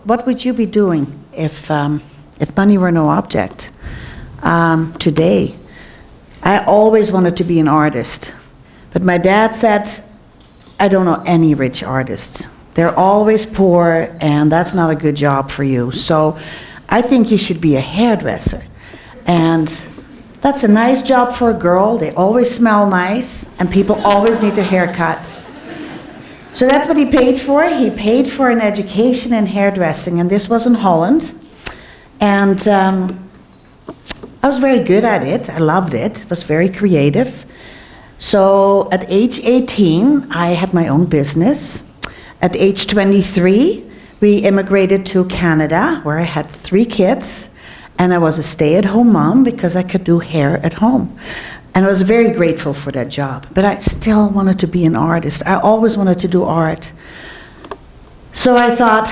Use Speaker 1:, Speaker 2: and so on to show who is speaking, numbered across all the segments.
Speaker 1: What would you be doing if money were no object today? I always wanted to be an artist, but my dad said, I don't know any rich artists. They're always poor, and that's not a good job for you. So I think you should be a hairdresser. And that's a nice job for a girl. They always smell nice, and people always need a haircut. So that's what he paid for. He paid for an education in hairdressing, and this was in Holland. And I was very good at it. I loved it. It was very creative. So at age 18, I had my own business. At age 23, we immigrated to Canada, where I had 3 kids, and I was a stay-at-home mom because I could do hair at home. And I was very grateful for that job, but I still wanted to be an artist. I always wanted to do art. So I thought,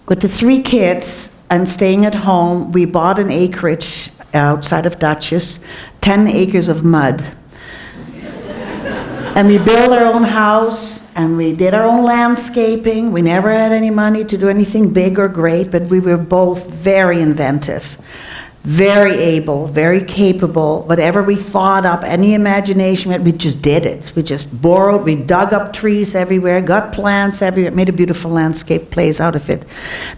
Speaker 1: with the 3 kids and staying at home, we bought an acreage outside of Dutchess, 10 acres of mud. And we built our own house, and we did our own landscaping. We never had any money to do anything big or great, but we were both very inventive. Very able, very capable. Whatever we thought up, any imagination, we just did it. We just borrowed, we dug up trees everywhere, got plants everywhere, made a beautiful landscape place out of it.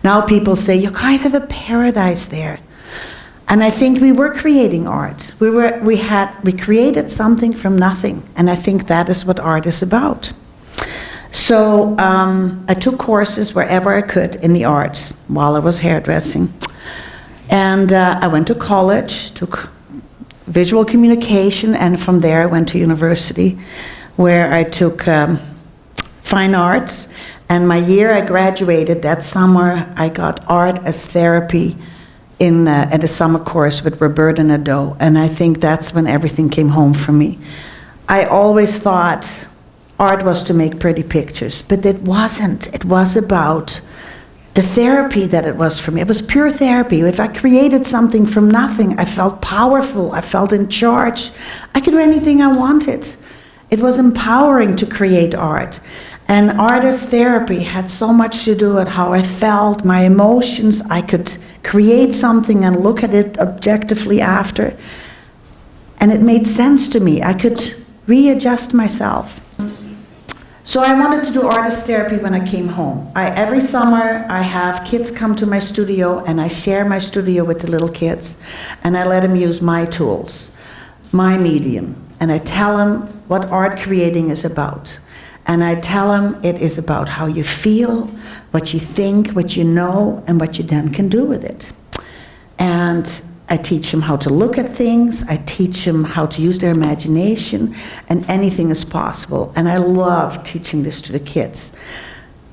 Speaker 1: Now people say, you guys have a paradise there. And I think we were creating art. We created something from nothing. And I think that is what art is about. So I took courses wherever I could in the arts while I was hairdressing. And I went to college, took visual communication, and from there I went to university, where I took fine arts. And my year I graduated, that summer I got art as therapy at a summer course with Roberta Nadeau, and I think that's when everything came home for me. I always thought art was to make pretty pictures, but it wasn't. It was about the therapy that it was for me. It was pure therapy. If I created something from nothing, I felt powerful, I felt in charge. I could do anything I wanted. It was empowering to create art. And art as therapy had so much to do with how I felt, my emotions. I could create something and look at it objectively after. And it made sense to me. I could readjust myself. So I wanted to do artist therapy when I came home. Every summer I have kids come to my studio, and I share my studio with the little kids, and I let them use my tools, my medium, and I tell them what art creating is about. And I tell them it is about how you feel, what you think, what you know, and what you then can do with it. And I teach them how to look at things, I teach them how to use their imagination, and anything is possible. And I love teaching this to the kids.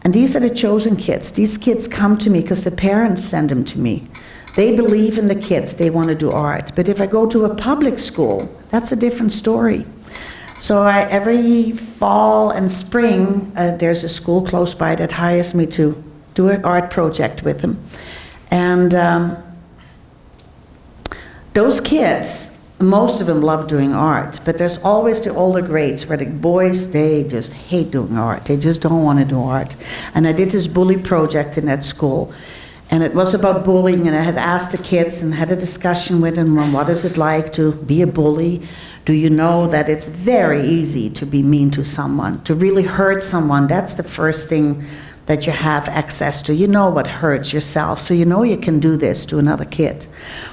Speaker 1: And these are the chosen kids. These kids come to me because the parents send them to me. They believe in the kids, they want to do art. But if I go to a public school, that's a different story. So every fall and spring, there's a school close by that hires me to do an art project with them. And those kids, most of them love doing art, but there's always the older grades where the boys, they just hate doing art. They just don't want to do art. And I did this bully project in that school, and it was about bullying, and I had asked the kids and had a discussion with them on what is it like to be a bully. Do you know that it's very easy to be mean to someone, to really hurt someone? That's the first thing that you have access to. You know what hurts yourself, so you know you can do this to another kid.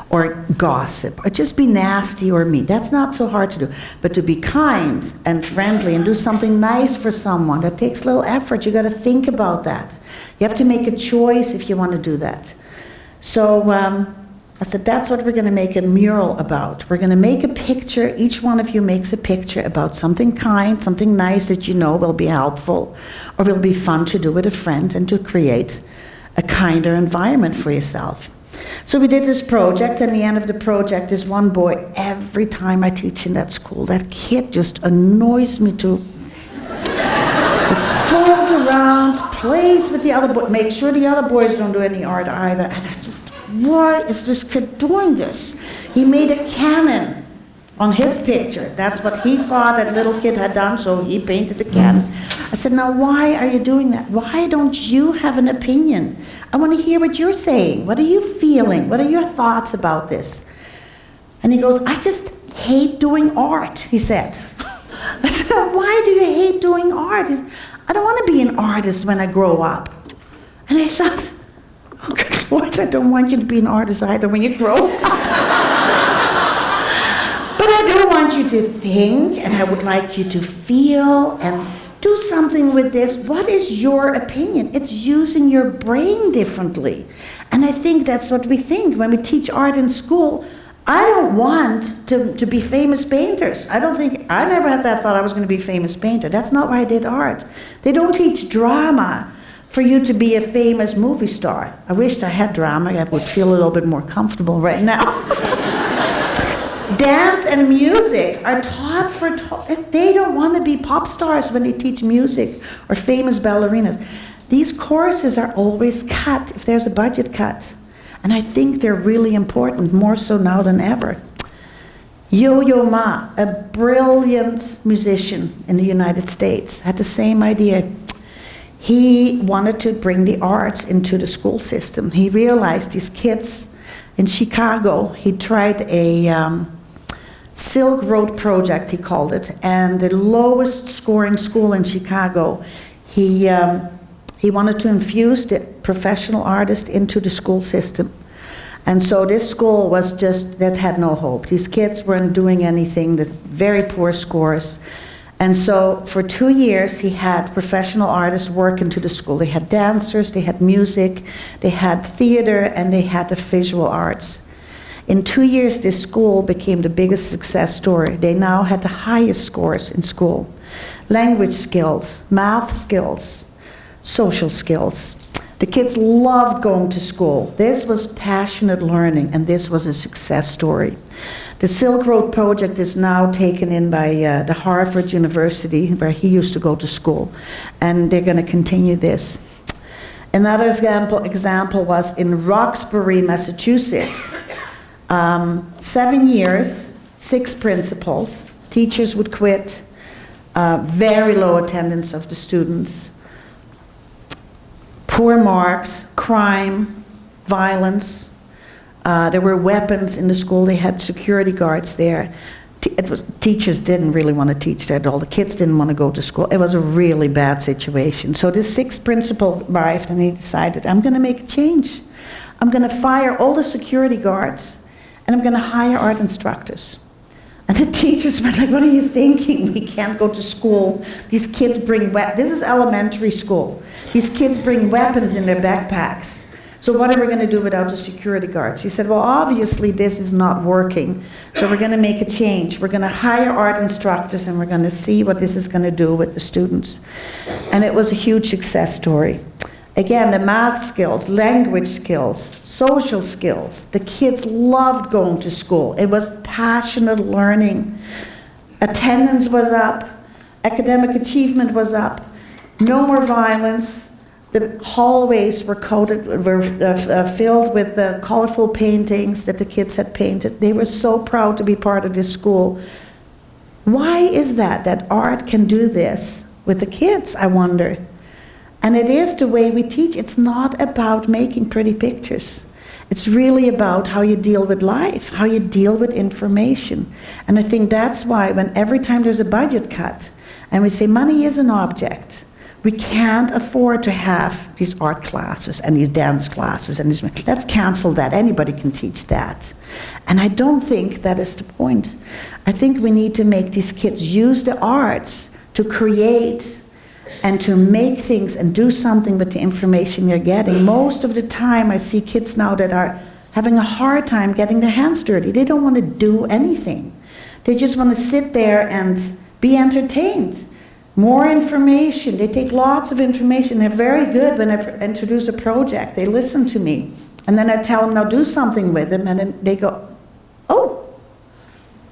Speaker 1: Or gossip, or just be nasty or mean. That's not so hard to do. But to be kind and friendly and do something nice for someone, that takes a little effort. You got to think about that. You have to make a choice if you want to do that. So I said, that's what we're going to make a mural about. We're going to make a picture. Each one of you makes a picture about something kind, something nice that you know will be helpful or will be fun to do with a friend and to create a kinder environment for yourself. So we did this project, and the end of the project, this one boy, every time I teach in that school, that kid just annoys me to fools around, plays with the other boys, make sure the other boys don't do any art either. And I just, why is this kid doing this? He made a cannon on his picture. That's what he thought that little kid had done, so he painted the cannon. I said, now why are you doing that? Why don't you have an opinion? I want to hear what you're saying. What are you feeling? What are your thoughts about this? And he goes, I just hate doing art, he said. I said, why do you hate doing art? He said, I don't want to be an artist when I grow up. And I thought, oh good Lord, I don't want you to be an artist either when you grow up. But I do want you to think, and I would like you to feel and do something with this. What is your opinion? It's using your brain differently. And I think that's what we think when we teach art in school. I don't want to be famous painters. I never had that thought I was going to be a famous painter. That's not why I did art. They don't teach drama for you to be a famous movie star. I wished I had drama. I would feel a little bit more comfortable right now. Dance and music are taught they don't want to be pop stars when they teach music or famous ballerinas. These courses are always cut if there's a budget cut. And I think they're really important, more so now than ever. Yo-Yo Ma, a brilliant musician in the United States, had the same idea. He wanted to bring the arts into the school system. He realized these kids in Chicago, he tried a Silk Road project, he called it, and the lowest scoring school in Chicago, he wanted to infuse the professional artist into the school system. And so this school was that had no hope. These kids weren't doing anything, very poor scores. And so for 2 years, he had professional artists work into the school. They had dancers, they had music, they had theater, and they had the visual arts. In 2 years, this school became the biggest success story. They now had the highest scores in school. Language skills, math skills, social skills. The kids loved going to school. This was passionate learning, and this was a success story. The Silk Road project is now taken in by the Harvard University, where he used to go to school, and they're going to continue this. Another example was in Roxbury, Massachusetts. 7 years, 6 principals. Teachers would quit. Very low attendance of the students. Poor marks, crime, violence. There were weapons in the school. They had security guards there. Teachers didn't really want to teach there at all. The kids didn't want to go to school. It was a really bad situation. So this 6th principal arrived and he decided, I'm going to make a change. I'm going to fire all the security guards and I'm going to hire art instructors. And the teachers were like, what are you thinking? We can't go to school. These kids bring this is elementary school. These kids bring weapons in their backpacks. So what are we going to do without the security guards? He said, well, obviously this is not working. So we're going to make a change. We're going to hire art instructors and we're going to see what this is going to do with the students. And it was a huge success story. Again, the math skills, language skills, social skills. The kids loved going to school. It was passionate learning. Attendance was up. Academic achievement was up. No more violence. The hallways were filled with colorful paintings that the kids had painted. They were so proud to be part of this school. Why is that art can do this with the kids, I wonder? And it is the way we teach. It's not about making pretty pictures. It's really about how you deal with life, how you deal with information. And I think that's why every time there's a budget cut, and we say money is an object, we can't afford to have these art classes and these dance classes and let's cancel that. Anybody can teach that. And I don't think that is the point. I think we need to make these kids use the arts to create and to make things and do something with the information they're getting. Most of the time I see kids now that are having a hard time getting their hands dirty. They don't want to do anything. They just want to sit there and be entertained. More information. They take lots of information. They're very good when I introduce a project. They listen to me. And then I tell them, now do something with them, and then they go, oh,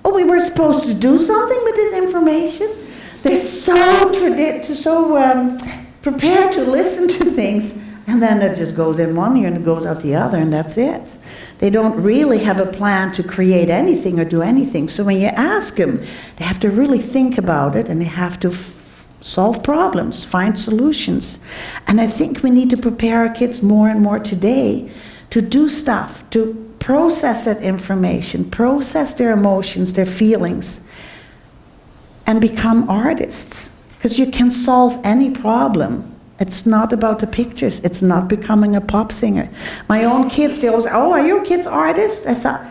Speaker 1: we were supposed to do something with this information? They're so prepared to listen to things, and then it just goes in one ear and it goes out the other, and that's it. They don't really have a plan to create anything or do anything. So when you ask them, they have to really think about it, and they have to solve problems, find solutions. And I think we need to prepare our kids more and more today to do stuff, to process that information, process their emotions, their feelings, and become artists. Because you can solve any problem. It's not about the pictures. It's not becoming a pop singer. My own kids, they always, oh, are your kids artists? I thought,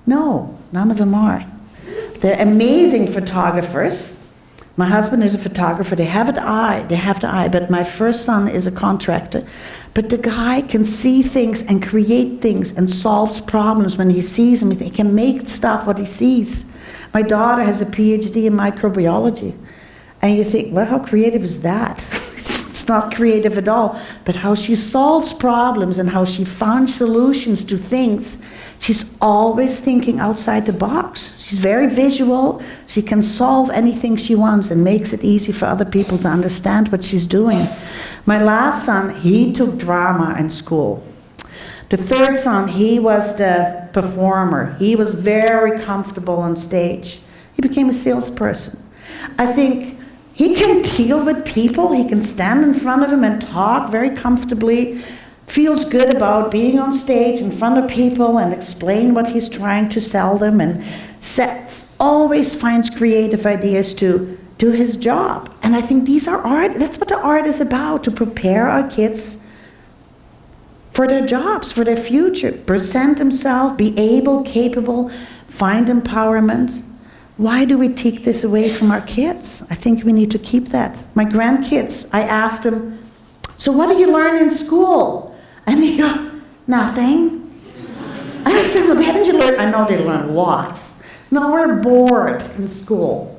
Speaker 1: no, none of them are. They're amazing photographers. My husband is a photographer. They have the eye, but my first son is a contractor. But the guy can see things and create things and solves problems when he sees them. He can make stuff what he sees. My daughter has a PhD in microbiology. And you think, well, how creative is that? It's not creative at all. But how she solves problems and how she finds solutions to things, she's always thinking outside the box. She's very visual. She can solve anything she wants and makes it easy for other people to understand what she's doing. My last son, he took drama in school. The third son, he was the performer. He was very comfortable on stage. He became a salesperson. I think he can deal with people. He can stand in front of them and talk very comfortably. Feels good about being on stage in front of people and explain what he's trying to sell them, and always finds creative ideas to do his job. And I think these are art. That's what the art is about, to prepare our kids for their jobs, for their future. Present themselves, be able, capable, find empowerment. Why do we take this away from our kids? I think we need to keep that. My grandkids, I asked them, so what do you learn in school? And they go, nothing. I said, well, haven't you learned? I know they learn lots. No, we're bored in school.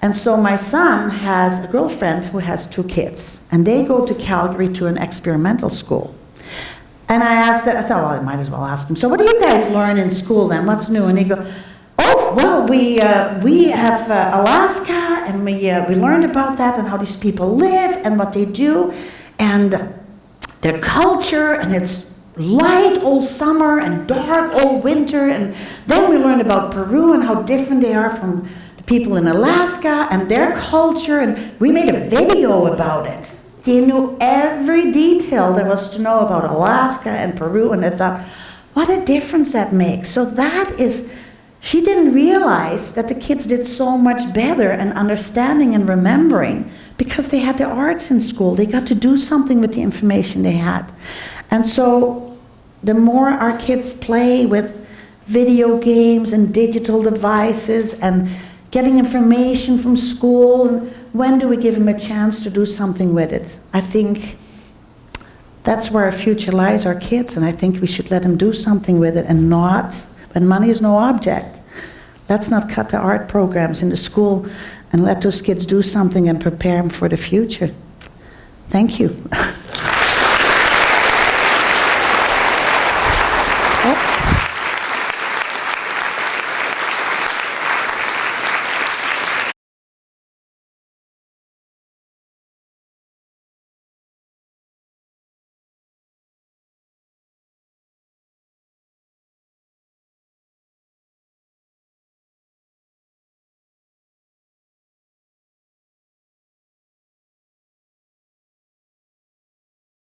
Speaker 1: And so my son has a girlfriend who has 2 kids, and they go to Calgary to an experimental school. And I asked them, I thought, well, I might as well ask them, so what do you guys learn in school then? What's new? And they go, oh, well, we have Alaska, and we learned about that and how these people live and what they do and their culture, and it's light all summer and dark all winter. And then we learned about Peru and how different they are from the people in Alaska and their culture, and we made a video about it. They knew every detail there was to know about Alaska and Peru, and I thought, what a difference that makes. So that is, she didn't realize that the kids did so much better in understanding and remembering because they had the arts in school. They got to do something with the information they had. And so the more our kids play with video games and digital devices and getting information from school, when do we give them a chance to do something with it? I think that's where our future lies, our kids, and I think we should let them do something with it, and not, when money is no object, let's not cut the art programs in the school and let those kids do something and prepare them for the future. Thank you.